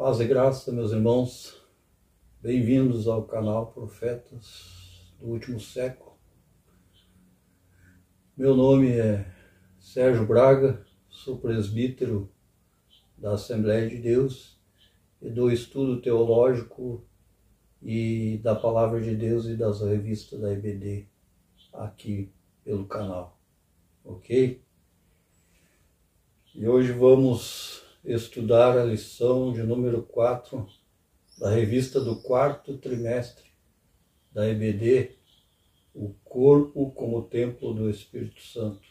Paz e graça, meus irmãos, bem-vindos ao canal Profetas do Último Século. Meu nome é Sérgio Braga, sou presbítero da Assembleia de Deus e do estudo teológico e da Palavra de Deus e das revistas da EBD aqui pelo canal, ok? E hoje vamos estudar a lição de número 4 da revista do quarto trimestre da EBD, o corpo como templo do Espírito Santo.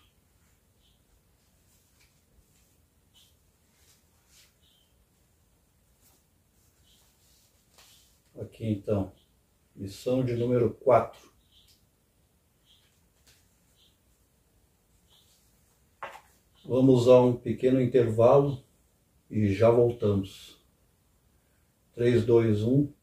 Aqui então, lição de número 4. Vamos a um pequeno intervalo e já voltamos. 3, 2, 1.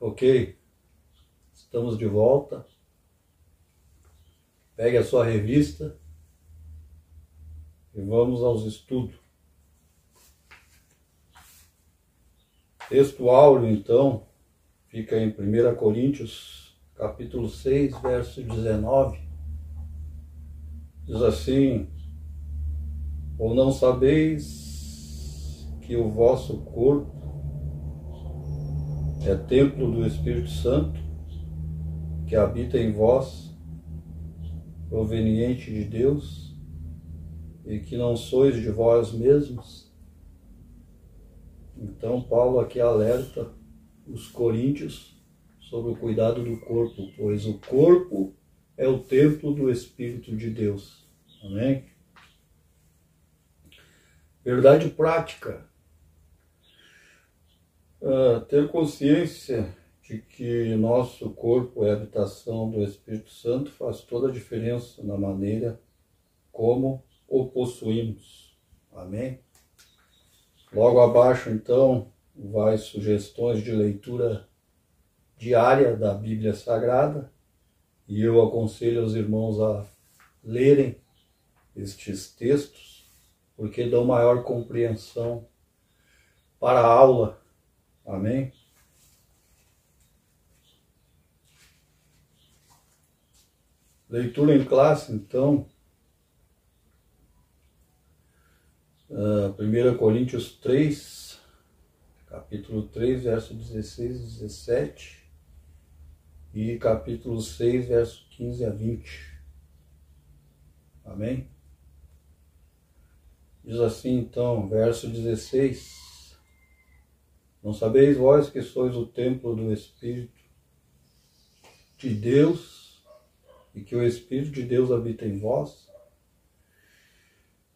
Ok, estamos de volta. Pegue a sua revista e vamos aos estudos. Texto áureo, então, fica em 1 Coríntios, capítulo 6, verso 19. Diz assim: ou não sabeis que o vosso corpo é templo do Espírito Santo, que habita em vós, proveniente de Deus, e que não sois de vós mesmos? Então Paulo aqui alerta os coríntios sobre o cuidado do corpo, pois o corpo é o templo do Espírito de Deus. Amém? Verdade prática. Ter consciência de que nosso corpo é a habitação do Espírito Santo faz toda a diferença na maneira como o possuímos. Amém? Logo abaixo, então, vai sugestões de leitura diária da Bíblia Sagrada, e eu aconselho os irmãos a lerem estes textos, porque dão maior compreensão para a aula. Amém? Leitura em classe, então. 1 Coríntios 3, capítulo 3, verso 16 e 17, e capítulo 6, verso 15 a 20. Amém? Diz assim, então, verso 16. Não sabeis vós que sois o templo do Espírito de Deus e que o Espírito de Deus habita em vós?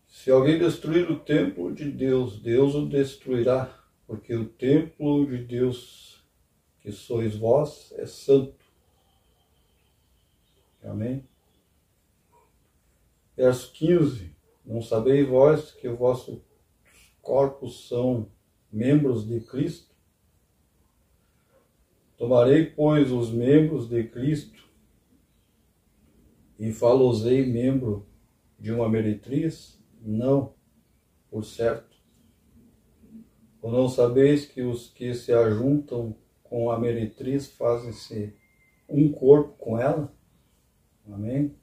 Se alguém destruir o templo de Deus, Deus o destruirá, porque o templo de Deus que sois vós é santo. Amém? Verso 15. Não sabeis vós que os vossos corpos são membros de Cristo? Tomarei, pois, os membros de Cristo e fá-los-ei membro de uma meretriz? Não, por certo. Ou não sabeis que os que se ajuntam com a meretriz fazem-se um corpo com ela? Amém?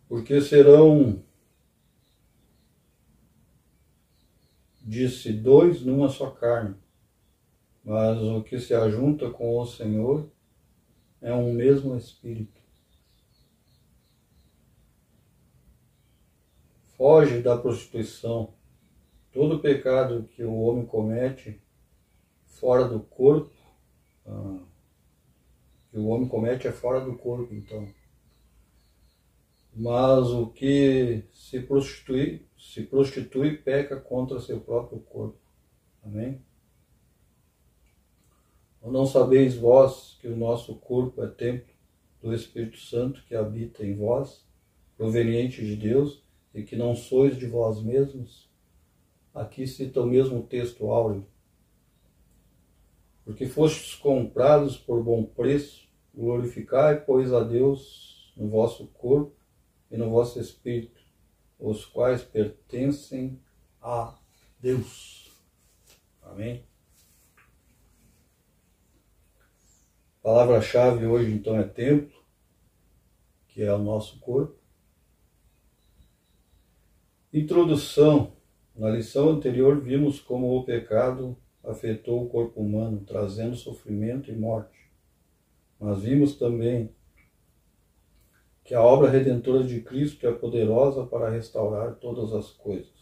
Porque serão, disse, dois numa só carne, mas o que se ajunta com o Senhor é um mesmo Espírito. Foge da prostituição. Todo pecado que o homem comete fora do corpo que o homem comete é fora do corpo, então. Mas o que se prostitui peca contra seu próprio corpo. Amém? Ou não sabeis vós que o nosso corpo é templo do Espírito Santo que habita em vós, proveniente de Deus, e que não sois de vós mesmos? Aqui cita o mesmo texto áureo. Porque fostes comprados por bom preço, glorificai, pois, a Deus no vosso corpo e no vosso espírito, os quais pertencem a Deus. Amém? A palavra-chave hoje, então, é templo, que é o nosso corpo. Introdução. Na lição anterior, vimos como o pecado afetou o corpo humano, trazendo sofrimento e morte. Mas vimos também que a obra redentora de Cristo é poderosa para restaurar todas as coisas,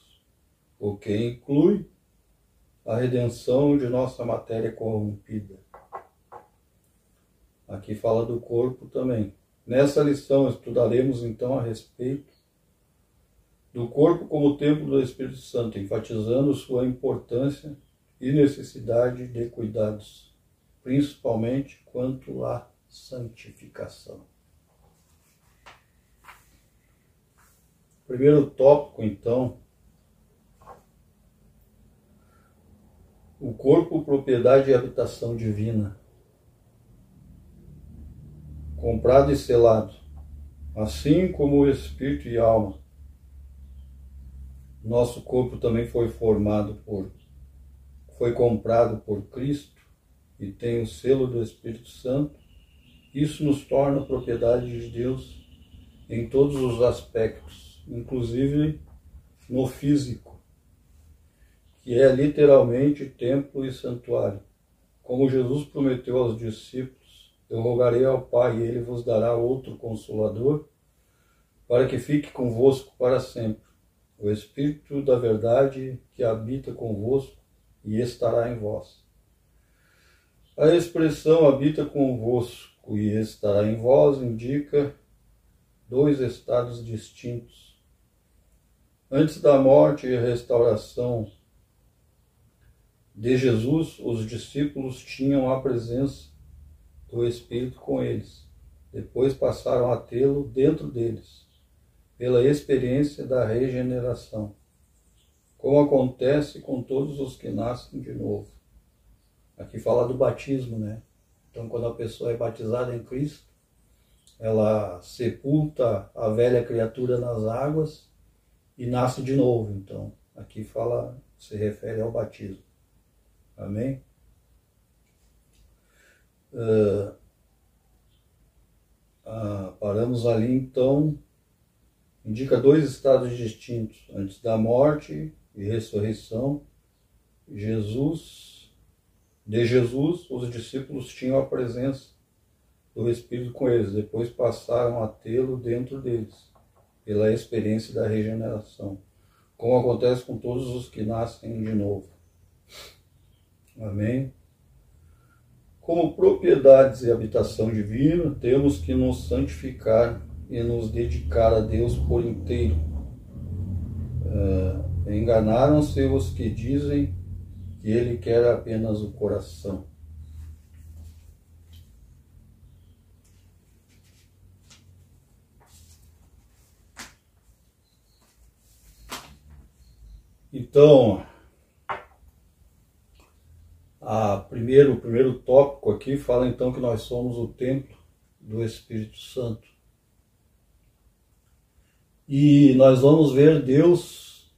o que inclui a redenção de nossa matéria corrompida. Aqui fala do corpo também. Nessa lição estudaremos então a respeito do corpo como templo do Espírito Santo, enfatizando sua importância e necessidade de cuidados, principalmente quanto à santificação. Primeiro tópico, então, o corpo, propriedade e habitação divina, comprado e selado, assim como o espírito e alma. Nosso corpo também foi comprado por Cristo e tem o selo do Espírito Santo. Isso nos torna propriedade de Deus em todos os aspectos, inclusive no físico, que é literalmente templo e santuário. Como Jesus prometeu aos discípulos: eu rogarei ao Pai e Ele vos dará outro Consolador, para que fique convosco para sempre, o Espírito da verdade que habita convosco e estará em vós. A expressão habita convosco e estará em vós indica dois estados distintos. Antes da morte e restauração de Jesus, os discípulos tinham a presença do Espírito com eles. Depois passaram a tê-lo dentro deles, pela experiência da regeneração, como acontece com todos os que nascem de novo. Aqui fala do batismo, né? Então, quando a pessoa é batizada em Cristo, ela sepulta a velha criatura nas águas e nasce de novo. Então, aqui se refere ao batismo. Amém? Paramos ali, então, indica dois estados distintos. Antes da morte e ressurreição, de Jesus, os discípulos tinham a presença do Espírito com eles. Depois passaram a tê-lo dentro deles, pela experiência da regeneração, como acontece com todos os que nascem de novo. Amém? Como propriedades e habitação divina, temos que nos santificar e nos dedicar a Deus por inteiro. Enganaram-se os que dizem que Ele quer apenas o coração. Então, o primeiro tópico aqui fala então que nós somos o templo do Espírito Santo. E nós vamos ver Deus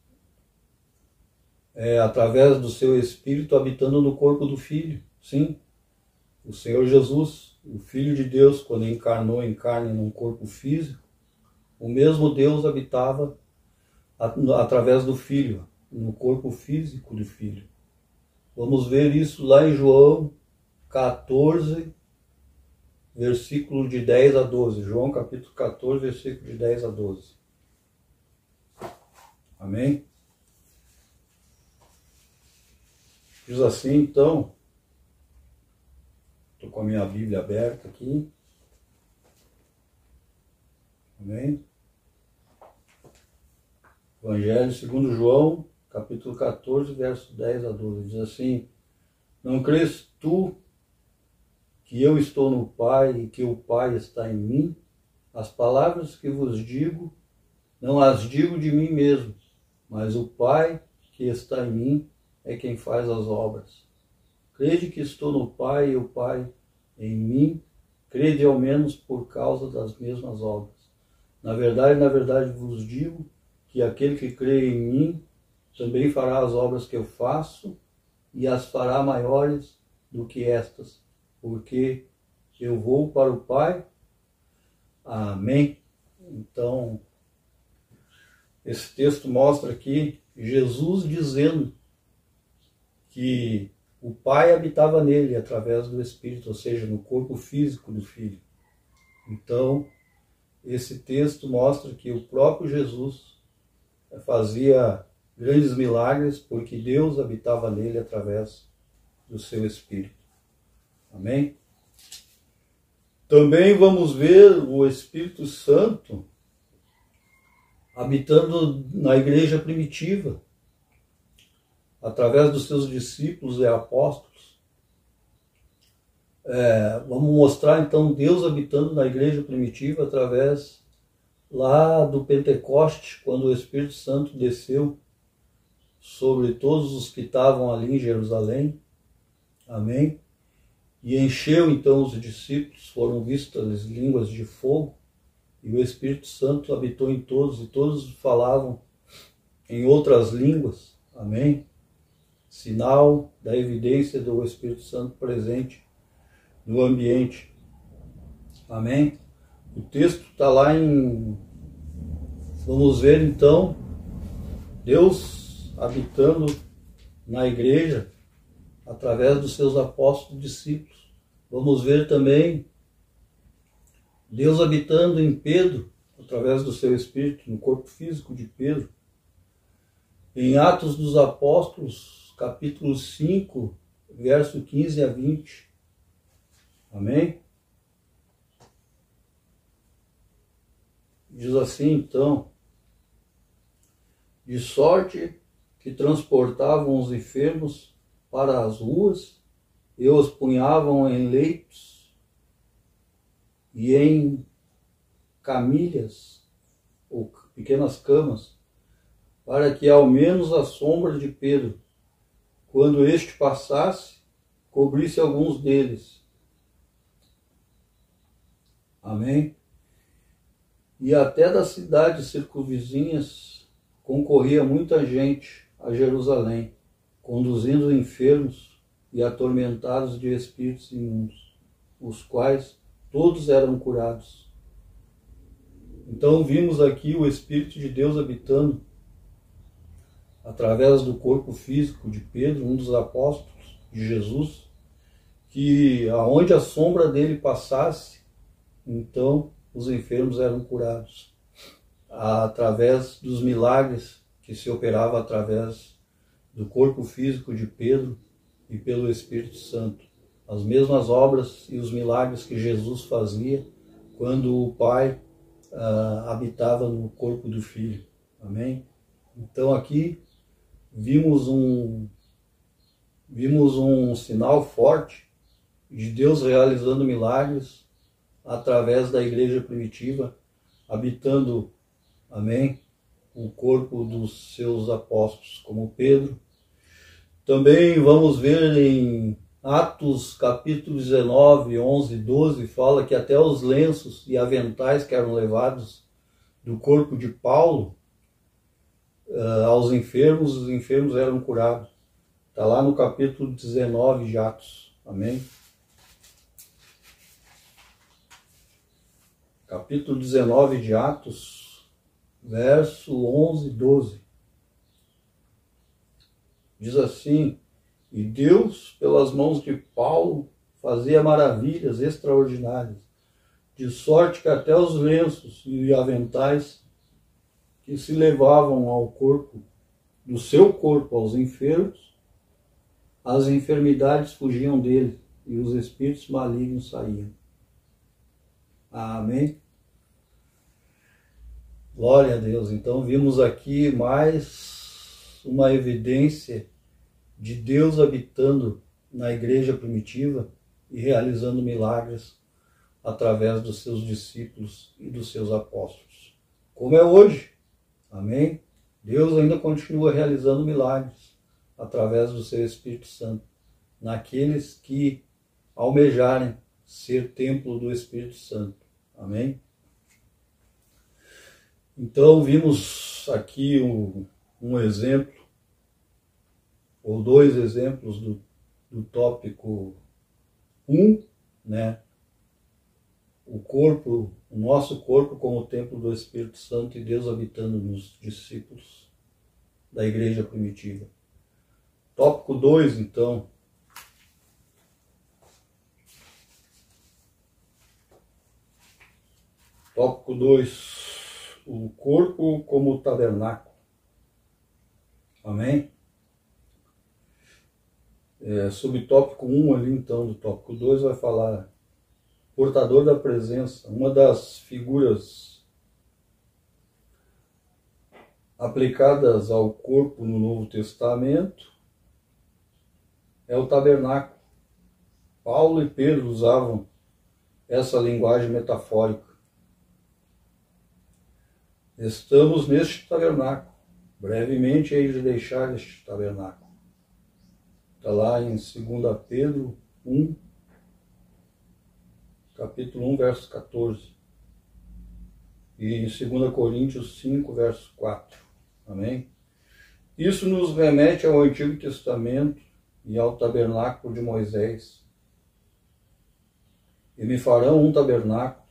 através do seu Espírito habitando no corpo do Filho. Sim, o Senhor Jesus, o Filho de Deus, quando encarnou em carne num corpo físico, o mesmo Deus habitava através do Filho, no corpo físico do Filho. Vamos ver isso lá em João 14, versículo de 10 a 12. João capítulo 14, versículo de 10 a 12. Amém? Diz assim, então, com a minha Bíblia aberta aqui. Amém? Evangelho segundo João, capítulo 14, verso 10 a 12. Diz assim: não crês tu que eu estou no Pai e que o Pai está em mim? As palavras que vos digo, não as digo de mim mesmo, mas o Pai que está em mim é quem faz as obras. Crede que estou no Pai e o Pai em mim, crede ao menos por causa das mesmas obras. Na verdade vos digo que aquele que crê em mim também fará as obras que eu faço e as fará maiores do que estas, porque eu vou para o Pai. Amém? Então, esse texto mostra aqui Jesus dizendo que o Pai habitava nele através do Espírito, ou seja, no corpo físico do Filho. Então, esse texto mostra que o próprio Jesus fazia grandes milagres porque Deus habitava nele através do seu Espírito. Amém? Também vamos ver o Espírito Santo habitando na igreja primitiva, através dos seus discípulos e apóstolos. Vamos mostrar então Deus habitando na igreja primitiva através lá do Pentecoste, quando o Espírito Santo desceu sobre todos os que estavam ali em Jerusalém. Amém? E encheu então os discípulos, foram vistas línguas de fogo, e o Espírito Santo habitou em todos, e todos falavam em outras línguas. Amém? Sinal da evidência do Espírito Santo presente no ambiente. Amém? O texto está lá em... Vamos ver então Deus habitando na igreja através dos seus apóstolos e discípulos. Vamos ver também Deus habitando em Pedro, através do seu Espírito, no corpo físico de Pedro. Em Atos dos Apóstolos, capítulo 5, verso 15 a 20. Amém? Diz assim então: de sorte que transportavam os enfermos para as ruas e os punhavam em leitos e em camilhas ou pequenas camas, para que ao menos a sombra de Pedro, quando este passasse, cobrisse alguns deles. Amém? E até das cidades circunvizinhas concorria muita gente a Jerusalém, conduzindo enfermos e atormentados de espíritos imundos, os quais todos eram curados. Então vimos aqui o Espírito de Deus habitando através do corpo físico de Pedro, um dos apóstolos de Jesus, que aonde a sombra dele passasse, então os enfermos eram curados, através dos milagres que se operava através do corpo físico de Pedro e pelo Espírito Santo. As mesmas obras e os milagres que Jesus fazia quando o Pai habitava no corpo do Filho. Amém? Então aqui vimos um sinal forte de Deus realizando milagres através da igreja primitiva, habitando, amém, o corpo dos seus apóstolos, como Pedro. Também vamos ver em Atos capítulo 19, 11 e 12, fala que até os lenços e aventais que eram levados do corpo de Paulo aos enfermos, os enfermos eram curados. Está lá no capítulo 19 de Atos. Amém? Capítulo 19 de Atos, verso 11 e 12. Diz assim: e Deus, pelas mãos de Paulo, fazia maravilhas extraordinárias, de sorte que até os lenços e aventais que se levavam ao corpo, do seu corpo aos enfermos, as enfermidades fugiam dele, e os espíritos malignos saíam. Amém? Glória a Deus. Então vimos aqui mais uma evidência de Deus habitando na igreja primitiva e realizando milagres através dos seus discípulos e dos seus apóstolos. Como é hoje. Amém? Deus ainda continua realizando milagres através do seu Espírito Santo naqueles que almejarem ser templo do Espírito Santo. Amém? Então vimos aqui um exemplo, ou dois exemplos do tópico 1, né? O nosso corpo como templo do Espírito Santo e Deus habitando nos discípulos da igreja primitiva. Tópico 2, então. Tópico 2, o corpo como tabernáculo. Amém? Subtópico 1 ali, então, do tópico 2 vai falar portador da presença. Uma das figuras aplicadas ao corpo no Novo Testamento é o tabernáculo. Paulo e Pedro usavam essa linguagem metafórica. Estamos neste tabernáculo. Brevemente hei de deixar este tabernáculo. Está lá em 2 Pedro 1, capítulo 1, verso 14. E em 2 Coríntios 5, verso 4. Amém? Isso nos remete ao Antigo Testamento e ao tabernáculo de Moisés. E me farão um tabernáculo,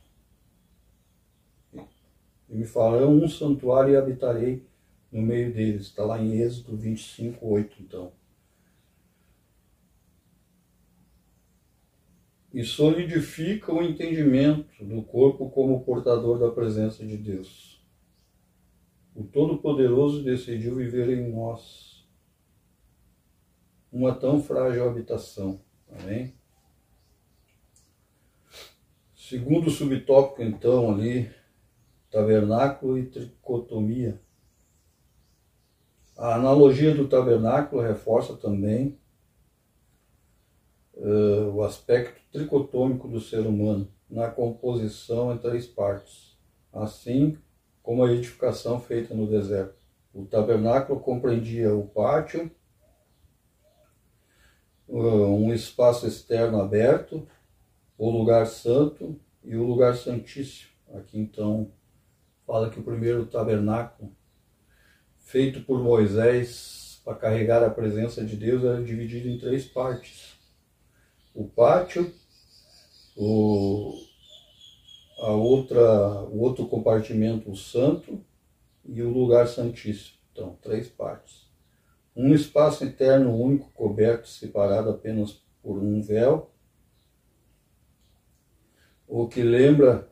e me farão um santuário e habitarei no meio deles. Está lá em Êxodo 25, 8, então. E solidifica o entendimento do corpo como portador da presença de Deus. O Todo-Poderoso decidiu viver em nós uma tão frágil habitação. Amém? Segundo subtópico, então, ali, tabernáculo e tricotomia. A analogia do tabernáculo reforça também o aspecto tricotômico do ser humano na composição em 3 partes, assim como a edificação feita no deserto. O tabernáculo compreendia o pátio, um espaço externo aberto, o lugar santo e o lugar santíssimo. Aqui então fala que o primeiro tabernáculo feito por Moisés para carregar a presença de Deus era dividido em 3 partes. O pátio, o outro compartimento, o santo, e o lugar santíssimo. Então, 3 partes. Um espaço interno único, coberto, separado apenas por um véu, o que lembra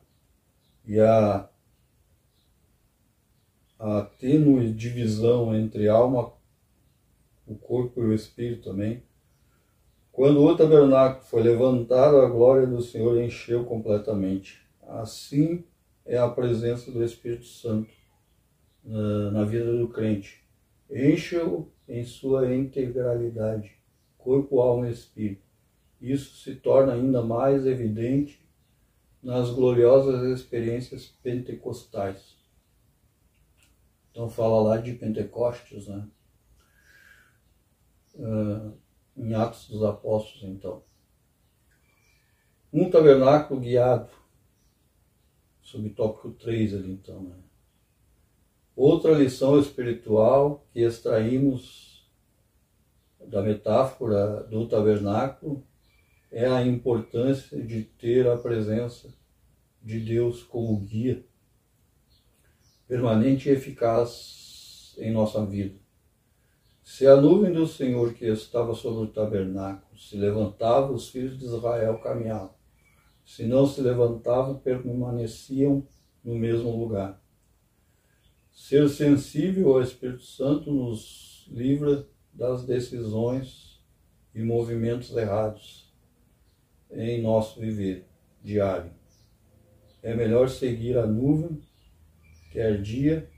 a tênue divisão entre a alma, o corpo e o espírito também. Quando o tabernáculo foi levantado, a glória do Senhor encheu completamente. Assim é a presença do Espírito Santo na vida do crente. Enche-o em sua integralidade, corpo, alma e espírito. Isso se torna ainda mais evidente nas gloriosas experiências pentecostais. Então fala lá de Pentecostes, né? Em Atos dos Apóstolos, então. Um tabernáculo guiado, subtópico 3 ali, então, né? Outra lição espiritual que extraímos da metáfora do tabernáculo é a importância de ter a presença de Deus como guia permanente e eficaz em nossa vida. Se a nuvem do Senhor que estava sobre o tabernáculo se levantava, os filhos de Israel caminhavam. Se não se levantavam, permaneciam no mesmo lugar. Ser sensível ao Espírito Santo nos livra das decisões e movimentos errados. em nosso viver diário. É melhor seguir a nuvem, quer dia,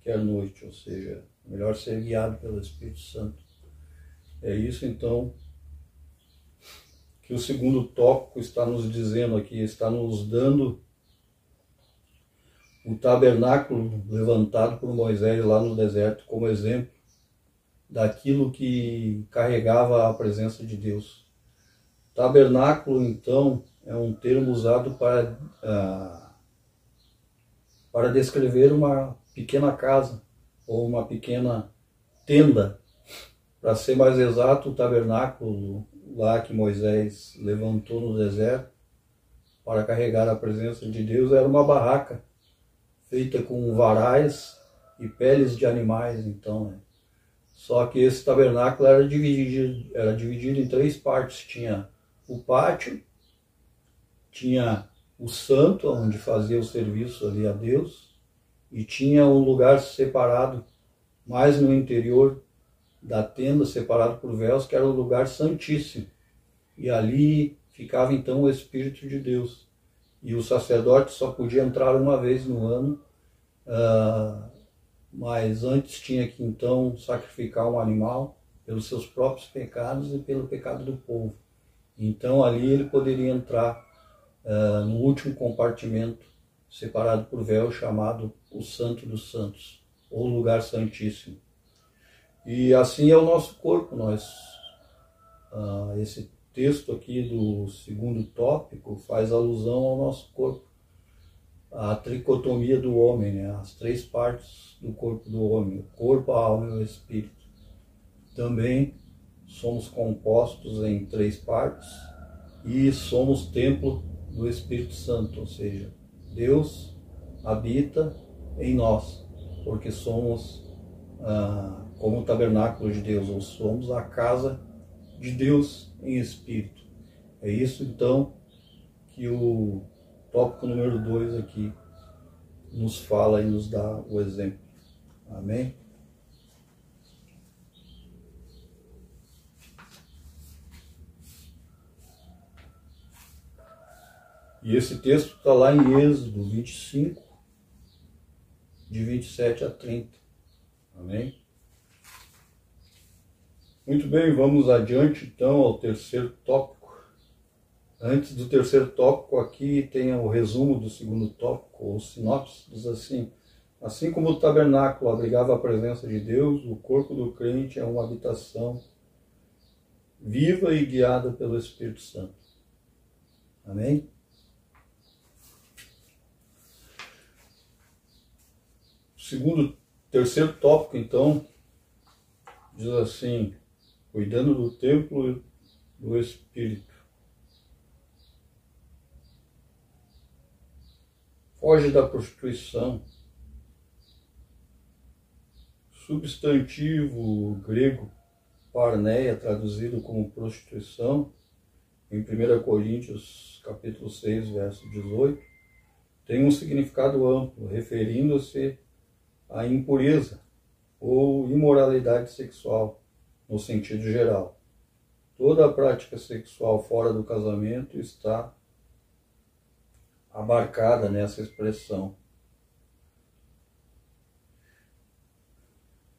quer noite, ou seja, é melhor ser guiado pelo Espírito Santo. É isso então que o segundo tópico está nos dizendo aqui, está nos dando o tabernáculo levantado por Moisés lá no deserto como exemplo daquilo que carregava a presença de Deus. Tabernáculo, então, é um termo usado para descrever uma pequena casa ou uma pequena tenda. Para ser mais exato, o tabernáculo lá que Moisés levantou no deserto para carregar a presença de Deus era uma barraca feita com varais e peles de animais, então, né? Só que esse tabernáculo era dividido em 3 partes. Tinha o pátio, tinha o santo, onde fazia o serviço ali a Deus, e tinha um lugar separado, mais no interior da tenda, separado por véus, que era o lugar santíssimo. E ali ficava então o Espírito de Deus. E o sacerdote só podia entrar uma vez no ano, mas antes tinha que então sacrificar um animal pelos seus próprios pecados e pelo pecado do povo. Então ali ele poderia entrar no último compartimento, separado por véu, chamado o Santo dos Santos, ou lugar santíssimo. E assim é o nosso corpo. Esse texto aqui do segundo tópico faz alusão ao nosso corpo, a tricotomia do homem, né? As 3 partes do corpo do homem, o corpo, a alma e o espírito. Também somos compostos em 3 partes e somos templo do Espírito Santo, ou seja, Deus habita em nós, porque somos como o tabernáculo de Deus, ou somos a casa de Deus em espírito. É isso então que o tópico número 2 aqui nos fala e nos dá o exemplo. Amém? E esse texto está lá em Êxodo 25, de 27 a 30. Amém? Muito bem, vamos adiante então ao terceiro tópico. Antes do terceiro tópico, aqui tem o resumo do segundo tópico, ou sinopse, diz assim: assim como o tabernáculo abrigava a presença de Deus, o corpo do crente é uma habitação viva e guiada pelo Espírito Santo. Amém? Terceiro tópico, então, diz assim: cuidando do templo do Espírito. Foge da prostituição. Substantivo grego parneia, traduzido como prostituição, em 1 Coríntios capítulo 6, verso 18, tem um significado amplo, referindo-se à impureza ou imoralidade sexual, no sentido geral. Toda a prática sexual fora do casamento está abarcada nessa expressão.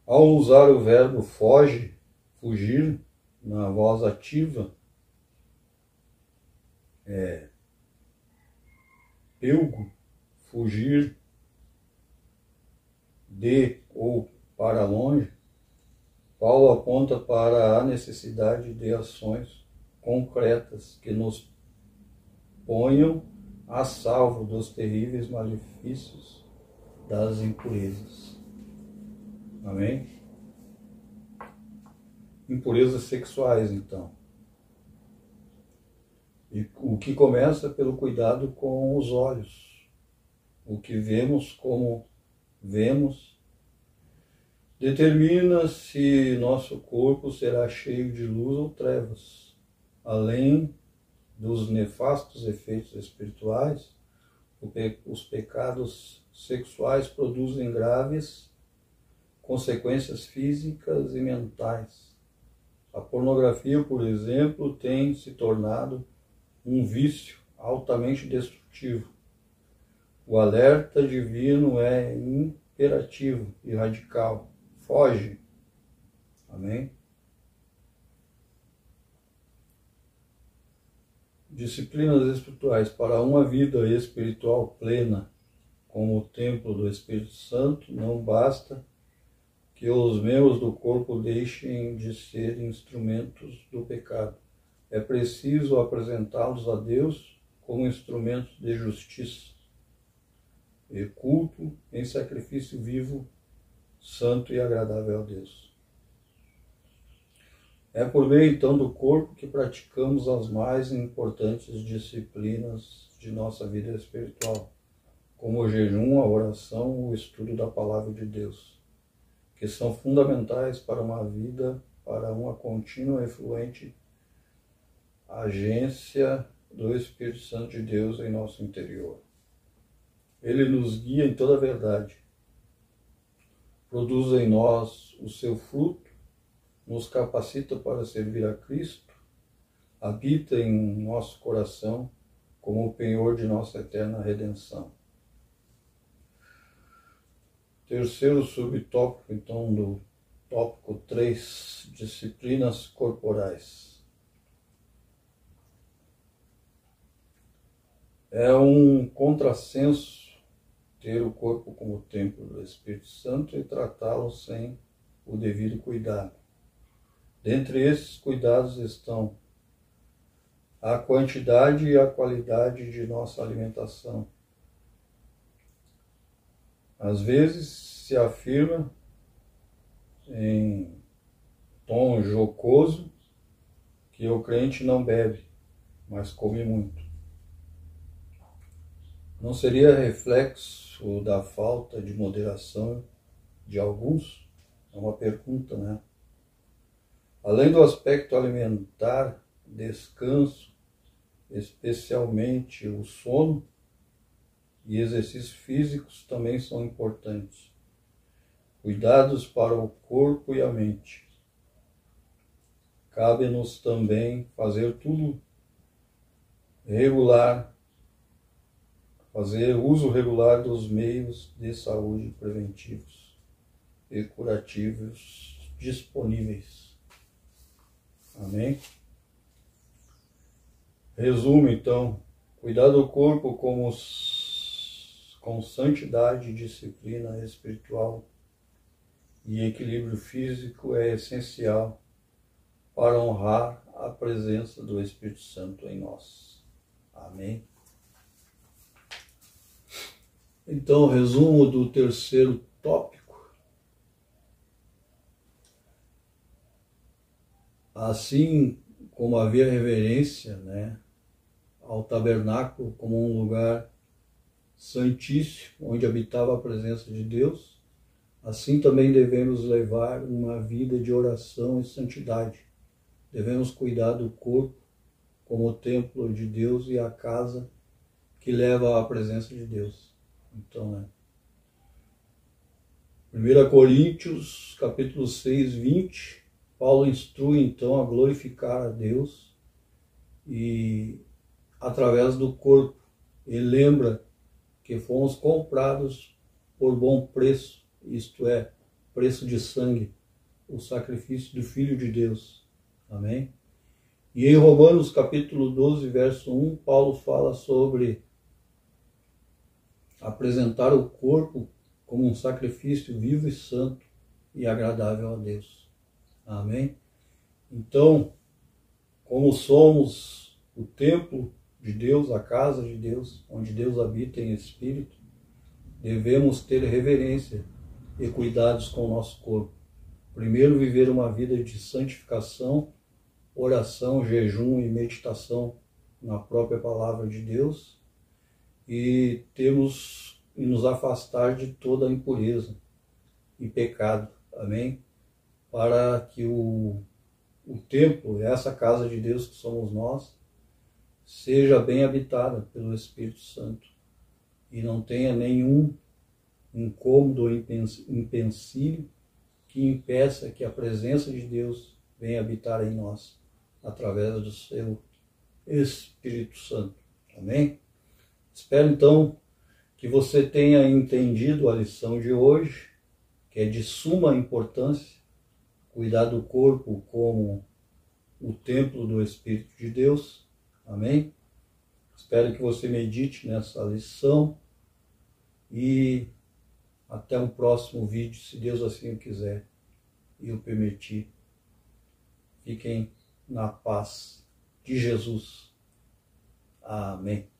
Ao usar o verbo foge, fugir, na voz ativa, peugo, fugir de ou para longe, Paulo aponta para a necessidade de ações concretas que nos ponham a salvo dos terríveis malefícios das impurezas. Amém? Impurezas sexuais, então. E o que começa pelo cuidado com os olhos. O que vemos, como vemos, determina se nosso corpo será cheio de luz ou trevas. Além dos nefastos efeitos espirituais, os pecados sexuais produzem graves consequências físicas e mentais. A pornografia, por exemplo, tem se tornado um vício altamente destrutivo. O alerta divino é imperativo e radical. Foge. Amém? Disciplinas espirituais para uma vida espiritual plena, como o templo do Espírito Santo, não basta que os membros do corpo deixem de ser instrumentos do pecado. É preciso apresentá-los a Deus como instrumentos de justiça e culto em sacrifício vivo, santo e agradável a Deus. É por meio, então, do corpo que praticamos as mais importantes disciplinas de nossa vida espiritual, como o jejum, a oração, o estudo da palavra de Deus, que são fundamentais para uma vida, para uma contínua e fluente agência do Espírito Santo de Deus em nosso interior. Ele nos guia em toda a verdade, produz em nós o seu fruto, nos capacita para servir a Cristo, habita em nosso coração como o penhor de nossa eterna redenção. Terceiro subtópico, então, do tópico 3, disciplinas corporais. É um contrassenso ter o corpo como templo do Espírito Santo e tratá-lo sem o devido cuidado. Dentre esses cuidados estão a quantidade e a qualidade de nossa alimentação. Às vezes se afirma em tom jocoso que o crente não bebe, mas come muito. Não seria reflexo da falta de moderação de alguns? É uma pergunta, né? Além do aspecto alimentar, descanso, especialmente o sono e exercícios físicos também são importantes. Cuidados para o corpo e a mente. Cabe-nos também fazer tudo regular, fazer uso regular dos meios de saúde preventivos e curativos disponíveis. Amém? Resumo, então, cuidar do corpo com santidade, disciplina espiritual e equilíbrio físico é essencial para honrar a presença do Espírito Santo em nós. Amém? Então, resumo do terceiro tópico. Assim como havia reverência, ao tabernáculo como um lugar santíssimo, onde habitava a presença de Deus, assim também devemos levar uma vida de oração e santidade. Devemos cuidar do corpo como o templo de Deus e a casa que leva à presença de Deus. Então, 1 Coríntios, capítulo 6, 20, Paulo instrui então a glorificar a Deus e através do corpo. Ele lembra que fomos comprados por bom preço, isto é, preço de sangue, o sacrifício do Filho de Deus. Amém? E em Romanos capítulo 12, verso 1, Paulo fala sobre apresentar o corpo como um sacrifício vivo e santo e agradável a Deus. Amém? Então, como somos o templo de Deus, a casa de Deus, onde Deus habita em espírito, devemos ter reverência e cuidados com o nosso corpo. Primeiro, viver uma vida de santificação, oração, jejum e meditação na própria palavra de Deus e nos afastar de toda impureza e pecado. Amém? Para que o templo, essa casa de Deus que somos nós, seja bem habitada pelo Espírito Santo e não tenha nenhum incômodo ou empecilho que impeça que a presença de Deus venha habitar em nós através do seu Espírito Santo. Amém? Espero então que você tenha entendido a lição de hoje, que é de suma importância, cuidar do corpo como o templo do Espírito de Deus. Amém? Espero que você medite nessa lição e até um próximo vídeo, se Deus assim o quiser e o permitir. Fiquem na paz de Jesus. Amém.